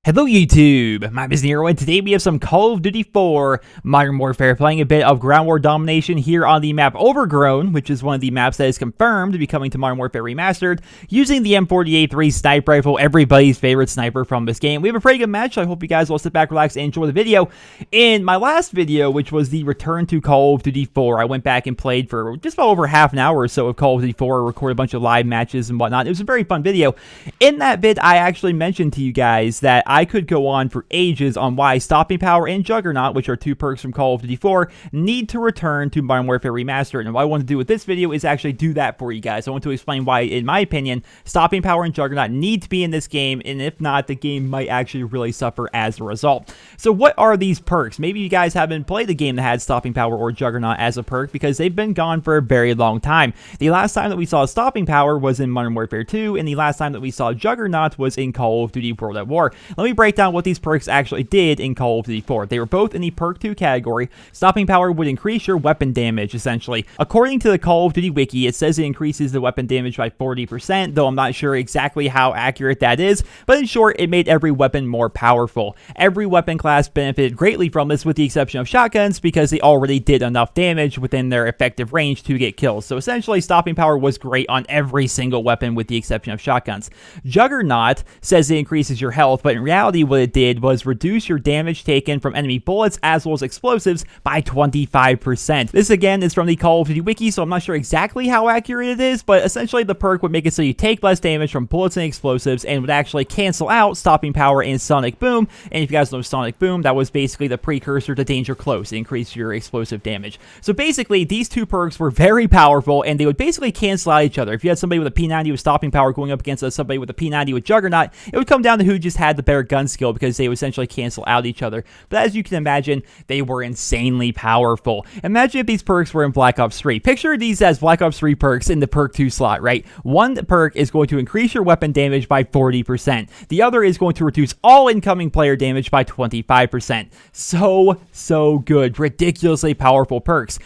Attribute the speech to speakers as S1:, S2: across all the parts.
S1: Hello YouTube, my name is Nero, and today we have some Call of Duty 4 Modern Warfare, playing a bit of ground war domination here on the map Overgrown, which is one of the maps that is confirmed to be coming to Modern Warfare Remastered, using the M48-3 sniper rifle, everybody's favorite sniper from this game. We have a pretty good match, so I hope you guys will sit back, relax, and enjoy the video. In my last video, which was the return to Call of Duty 4, I went back and played for just about over half an hour or so of Call of Duty 4, recorded a bunch of live matches and whatnot. It was a very fun video. In that vid, I actually mentioned to you guys that I could go on for ages on why Stopping Power and Juggernaut, which are two perks from Call of Duty 4, need to return to Modern Warfare Remastered. And what I want to do with this video is actually do that for you guys. I want to explain why, in my opinion, Stopping Power and Juggernaut need to be in this game, and if not, the game might actually really suffer as a result. So what are these perks? Maybe you guys haven't played a game that had Stopping Power or Juggernaut as a perk because they've been gone for a very long time. The last time that we saw Stopping Power was in Modern Warfare 2, and the last time that we saw Juggernaut was in Call of Duty World at War. Let me break down what these perks actually did in Call of Duty 4. They were both in the perk 2 category. Stopping Power would increase your weapon damage, essentially. According to the Call of Duty wiki, it says it increases the weapon damage by 40%, though I'm not sure exactly how accurate that is, but in short, it made every weapon more powerful. Every weapon class benefited greatly from this, with the exception of shotguns, because they already did enough damage within their effective range to get kills. So essentially, Stopping Power was great on every single weapon with the exception of shotguns. Juggernaut says it increases your health, but in reality, what it did was reduce your damage taken from enemy bullets as well as explosives by 25%. This again is from the Call of Duty wiki, so I'm not sure exactly how accurate it is, but essentially the perk would make it so you take less damage from bullets and explosives and would actually cancel out Stopping Power and Sonic Boom. And if you guys know Sonic Boom, that was basically the precursor to Danger Close. It increased your explosive damage. So basically, these two perks were very powerful, and they would basically cancel out each other. If you had somebody with a P90 with Stopping Power going up against somebody with a P90 with Juggernaut, it would come down to who just had the better gun skill, because they would essentially cancel out each other. But as you can imagine, they were insanely powerful. Imagine if these perks were in Black Ops 3. Picture these as Black Ops 3 perks in the perk 2 slot, right? One perk is going to increase your weapon damage by 40%. The other is going to reduce all incoming player damage by 25%. So good. Ridiculously powerful perks.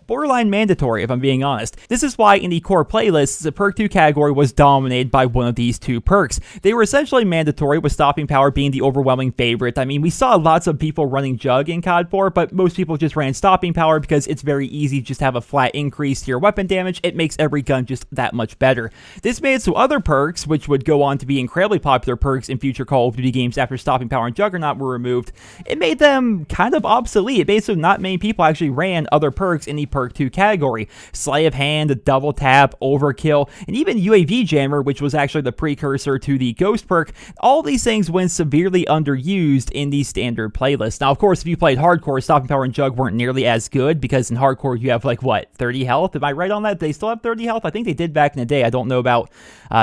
S1: Borderline mandatory, if I'm being honest. This is why in the core playlists, the perk 2 category was dominated by one of these two perks. They were essentially mandatory, with Stopping Power being the overwhelming favorite. I mean, we saw lots of people running Jug in COD 4, but most people just ran Stopping Power because it's very easy just to have a flat increase to your weapon damage. It makes every gun just that much better. This made it so other perks, which would go on to be incredibly popular perks in future Call of Duty games after Stopping Power and Juggernaut were removed, it made them kind of obsolete. It made it so not many people actually ran other perks in the perk 2 category. Sleight of Hand, Double Tap, Overkill, and even UAV Jammer, which was actually the precursor to the Ghost perk. All these things went severely underused in the standard playlist. Now, of course, if you played Hardcore, Stopping Power and Jug weren't nearly as good, because in Hardcore you have, like, what, 30 health? Am I right on that? They still have 30 health? I think they did back in the day. I don't know about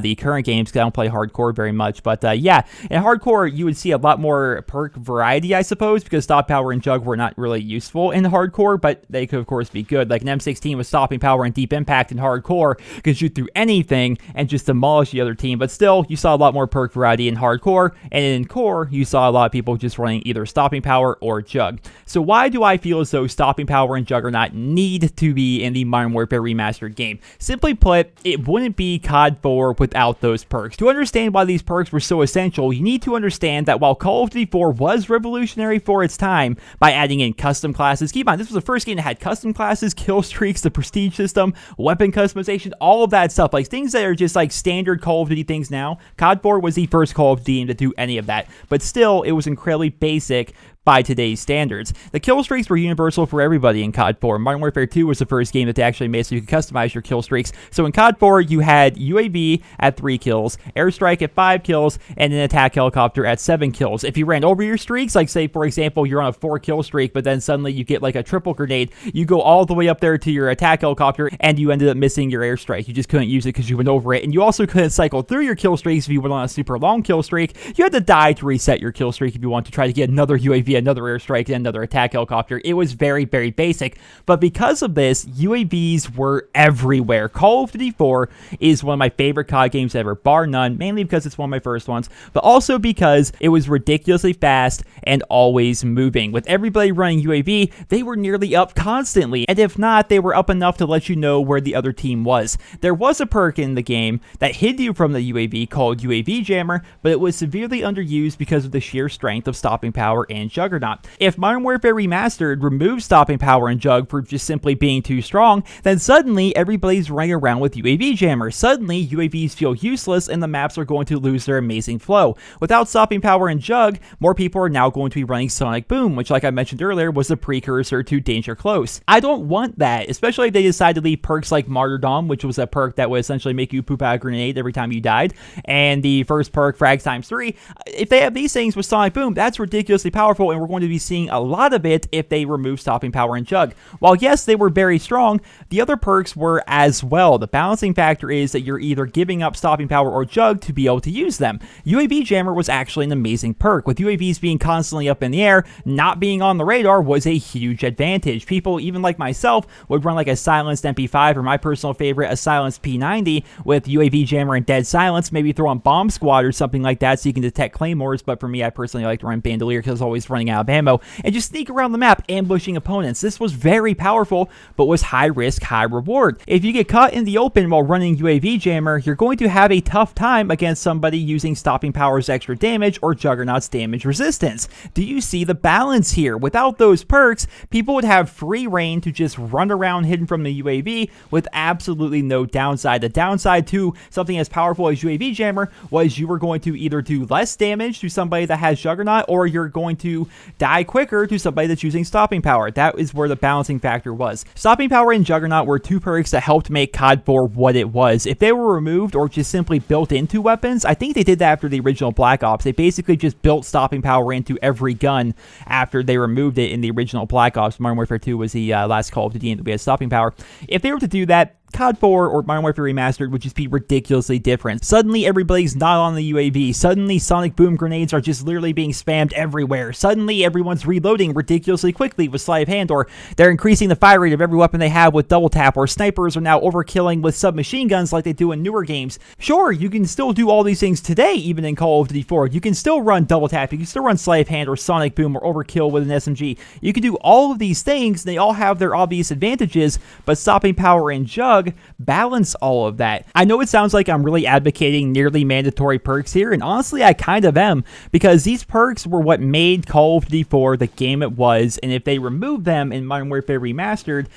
S1: the current games because I don't play Hardcore very much. But yeah, in Hardcore you would see a lot more perk variety, I suppose, because Stop Power and Jug were not really useful in Hardcore, but they could, of course, be good. Like an M16 with Stopping Power and Deep Impact in Hardcore could shoot through anything and just demolish the other team. But still, you saw a lot more perk variety in Hardcore, and in Core, you saw a lot of people just running either Stopping Power or Jug. So why do I feel as though Stopping Power and Juggernaut need to be in the Modern Warfare Remastered game? Simply put, it wouldn't be COD 4 without those perks. To understand why these perks were so essential, you need to understand that while Call of Duty 4 was revolutionary for its time by adding in custom classes, keep in mind, this was the first game that had custom classes, kill streaks, the prestige system, weapon customization, all of that stuff, like things that are just like standard Call of Duty things now. COD 4 was the first Call of Duty game to do any of that, but still, it was incredibly basic by today's standards. The kill streaks were universal for everybody in COD 4. Modern Warfare 2 was the first game that they actually made so you could customize your kill streaks. So in COD 4, you had UAV at 3 kills, airstrike at 5 kills, and an attack helicopter at 7 kills. If you ran over your streaks, like say, for example, you're on a 4 kill streak, but then suddenly you get like a triple grenade, you go all the way up there to your attack helicopter, and you ended up missing your airstrike. You just couldn't use it because you went over it, and you also couldn't cycle through your kill streaks if you went on a super long kill streak. You had to die to reset your kill streak if you want to try to get another UAV another airstrike and another attack helicopter. It was very, very basic. But because of this, UAVs were everywhere. Call of Duty 4 is one of my favorite COD games ever, bar none, mainly because it's one of my first ones, but also because it was ridiculously fast and always moving. With everybody running UAV, they were nearly up constantly, and if not, they were up enough to let you know where the other team was. There was a perk in the game that hid you from the UAV called UAV Jammer, but it was severely underused because of the sheer strength of Stopping Power and Juggernaut. If Modern Warfare Remastered removes Stopping Power and Jug for just simply being too strong, then suddenly everybody's running around with UAV Jammer. Suddenly, UAVs feel useless and the maps are going to lose their amazing flow. Without Stopping Power and Jug, more people are now going to be running Sonic Boom, which, like I mentioned earlier, was the precursor to Danger Close. I don't want that, especially if they decide to leave perks like Martyrdom, which was a perk that would essentially make you poop out a grenade every time you died, and the first perk, Frags times 3. If they have these things with Sonic Boom, that's ridiculously powerful, and we're going to be seeing a lot of it if they remove Stopping Power and Jug. While yes, they were very strong, the other perks were as well. The balancing factor is that you're either giving up Stopping Power or Jug to be able to use them. UAV Jammer was actually an amazing perk. With UAVs being constantly up in the air, not being on the radar was a huge advantage. People, even like myself, would run like a silenced MP5 or my personal favorite, a silenced P90 with UAV Jammer and Dead Silence, maybe throw on Bomb Squad or something like that so you can detect claymores, but for me, I personally like to run Bandolier because I was always running out of ammo, and just sneak around the map ambushing opponents. This was very powerful, but was high risk, high reward. If you get caught in the open while running UAV Jammer, you're going to have a tough time against somebody using Stopping Power's extra damage or Juggernaut's damage resistance. Do you see the balance here? Without those perks, people would have free reign to just run around hidden from the UAV with absolutely no downside. The downside to something as powerful as UAV Jammer was you were going to either do less damage to somebody that has Juggernaut, or you're going to die quicker to somebody that's using Stopping Power. That is where the balancing factor was. Stopping Power and Juggernaut were two perks that helped make COD 4 what it was. If they were removed or just simply built into weapons, I think they did that after the original Black Ops. They basically just built Stopping Power into every gun after they removed it in the original Black Ops. Modern Warfare 2 was the last Call of Duty that we had Stopping Power. If they were to do that, COD 4 or Modern Warfare Remastered would just be ridiculously different. Suddenly, everybody's not on the UAV. Suddenly, Sonic Boom grenades are just literally being spammed everywhere. Suddenly, everyone's reloading ridiculously quickly with sleight of hand, or they're increasing the fire rate of every weapon they have with double tap, or snipers are now overkilling with submachine guns like they do in newer games. Sure, you can still do all these things today, even in Call of Duty 4. You can still run double tap, you can still run sleight of hand or Sonic Boom or overkill with an SMG. You can do all of these things, and they all have their obvious advantages, but Stopping Power and Jug balance all of that. I know it sounds like I'm really advocating nearly mandatory perks here, and honestly I kind of am, because these perks were what made Call of Duty 4 the game it was, and if they remove them in Modern Warfare Remastered,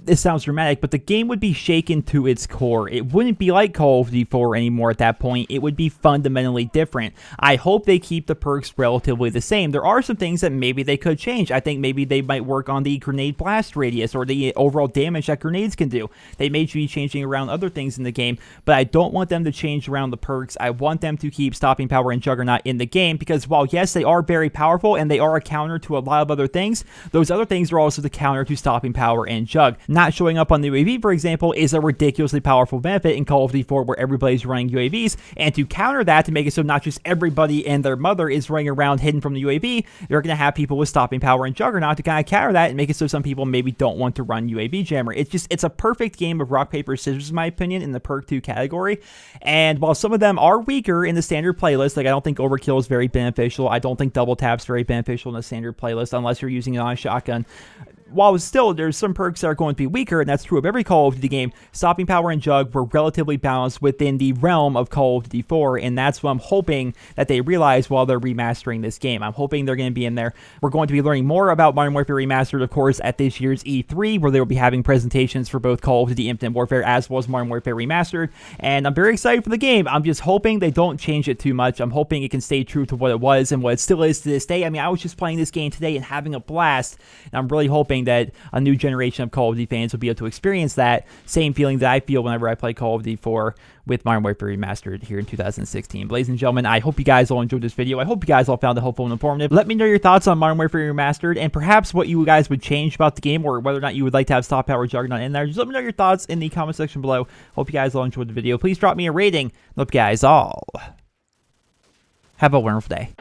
S1: this sounds dramatic, but the game would be shaken to its core. It wouldn't be like Call of Duty 4 anymore at that point. It would be fundamentally different. I hope they keep the perks relatively the same. There are some things that maybe they could change. I think maybe they might work on the grenade blast radius or the overall damage that grenades can do. They may be changing around other things in the game, but I don't want them to change around the perks. I want them to keep Stopping Power and Juggernaut in the game, because while yes, they are very powerful and they are a counter to a lot of other things, those other things are also the counter to Stopping Power and Jug. Not showing up on the UAV, for example, is a ridiculously powerful benefit in Call of Duty 4 where everybody's running UAVs, and to counter that, to make it so not just everybody and their mother is running around hidden from the UAV, you're going to have people with Stopping Power and Juggernaut to kind of counter that and make it so some people maybe don't want to run UAV Jammer. It's a perfect game of rock, paper, scissors, in my opinion, in the perk 2 category, and while some of them are weaker in the standard playlist, like I don't think Overkill is very beneficial, I don't think Double Tap's very beneficial in the standard playlist unless you're using it on a shotgun. While still, there's some perks that are going to be weaker, and that's true of every Call of Duty game, Stopping Power and Jug were relatively balanced within the realm of Call of Duty 4, and that's what I'm hoping that they realize while they're remastering this game. I'm hoping they're going to be in there. We're going to be learning more about Modern Warfare Remastered, of course, at this year's E3, where they will be having presentations for both Call of Duty Infinite Warfare as well as Modern Warfare Remastered, and I'm very excited for the game. I'm just hoping they don't change it too much. I'm hoping it can stay true to what it was and what it still is to this day. I mean, I was just playing this game today and having a blast, and I'm really hoping that a new generation of Call of Duty fans will be able to experience that same feeling that I feel whenever I play Call of Duty 4 with Modern Warfare Remastered here in 2016. Ladies and gentlemen, I hope you guys all enjoyed this video. I hope you guys all found it helpful and informative. Let me know your thoughts on Modern Warfare Remastered and perhaps what you guys would change about the game, or whether or not you would like to have Stop Power Juggernaut in there. Just let me know your thoughts in the comment section below. Hope you guys all enjoyed the video. Please drop me a rating. Hope you guys all have a wonderful day.